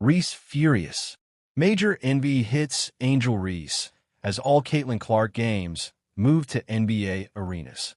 Reese furious. Major envy hits Angel Reese as all Caitlin Clark games move to NBA arenas.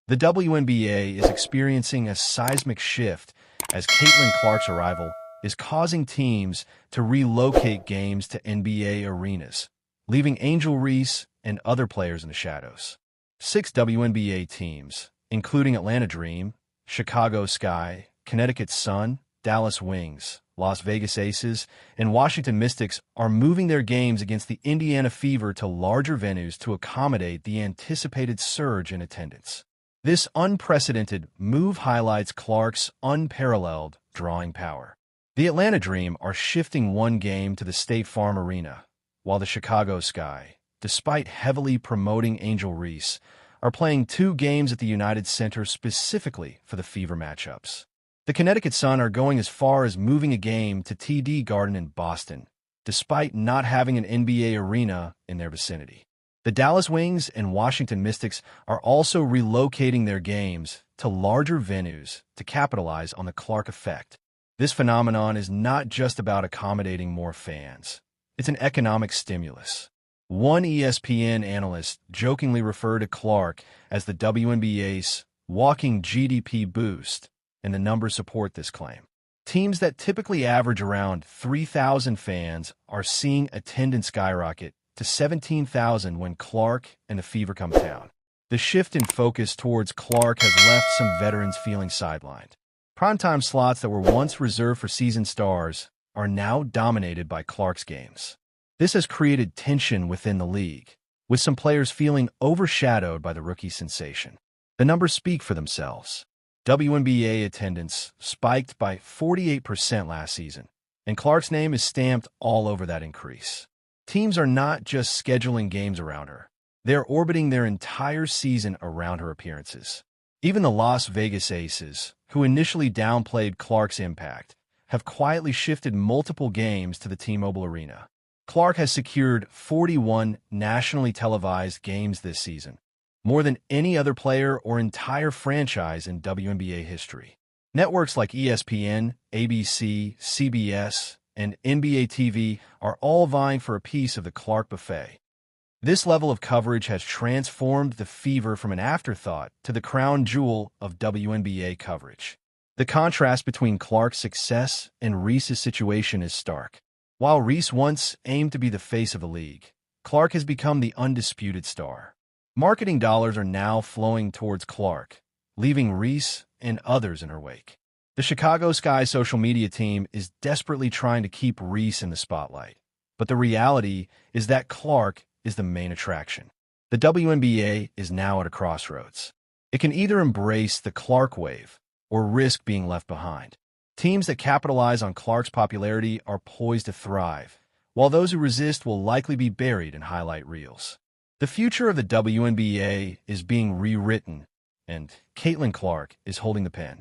The WNBA is experiencing a seismic shift as Caitlin Clark's arrival is causing teams to relocate games to NBA arenas, leaving Angel Reese and other players in the shadows. 6 WNBA teams, including Atlanta Dream, Chicago Sky, Connecticut Sun, Dallas Wings, Las Vegas Aces, and Washington Mystics, are moving their games against the Indiana Fever to larger venues to accommodate the anticipated surge in attendance. This unprecedented move highlights Clark's unparalleled drawing power. The Atlanta Dream are shifting one game to the State Farm Arena, while the Chicago Sky, despite heavily promoting Angel Reese, are playing 2 games at the United Center specifically for the Fever matchups. The Connecticut Sun are going as far as moving a game to TD Garden in Boston, despite not having an NBA arena in their vicinity. The Dallas Wings and Washington Mystics are also relocating their games to larger venues to capitalize on the Clark effect. This phenomenon is not just about accommodating more fans. It's an economic stimulus. One ESPN analyst jokingly referred to Clark as the WNBA's walking GDP boost, and the numbers support this claim. Teams that typically average around 3,000 fans are seeing attendance skyrocket to 17,000 when Clark and the Fever come to town. The shift in focus towards Clark has left some veterans feeling sidelined. Primetime slots that were once reserved for seasoned stars are now dominated by Clark's games. This has created tension within the league, with some players feeling overshadowed by the rookie sensation. The numbers speak for themselves. WNBA attendance spiked by 48% last season, and Clark's name is stamped all over that increase. Teams are not just scheduling games around her. They're orbiting their entire season around her appearances. Even the Las Vegas Aces, who initially downplayed Clark's impact, have quietly shifted multiple games to the T-Mobile Arena. Clark has secured 41 nationally televised games this season, more than any other player or entire franchise in WNBA history. Networks like ESPN, ABC, CBS, and NBA TV are all vying for a piece of the Clark buffet. This level of coverage has transformed the Fever from an afterthought to the crown jewel of WNBA coverage. The contrast between Clark's success and Reese's situation is stark. While Reese once aimed to be the face of the league, Clark has become the undisputed star. Marketing dollars are now flowing towards Clark, leaving Reese and others in her wake. The Chicago Sky social media team is desperately trying to keep Reese in the spotlight, but the reality is that Clark is the main attraction. The WNBA is now at a crossroads. It can either embrace the Clark wave or risk being left behind. Teams that capitalize on Clark's popularity are poised to thrive, while those who resist will likely be buried in highlight reels. The future of the WNBA is being rewritten, and Caitlin Clark is holding the pen.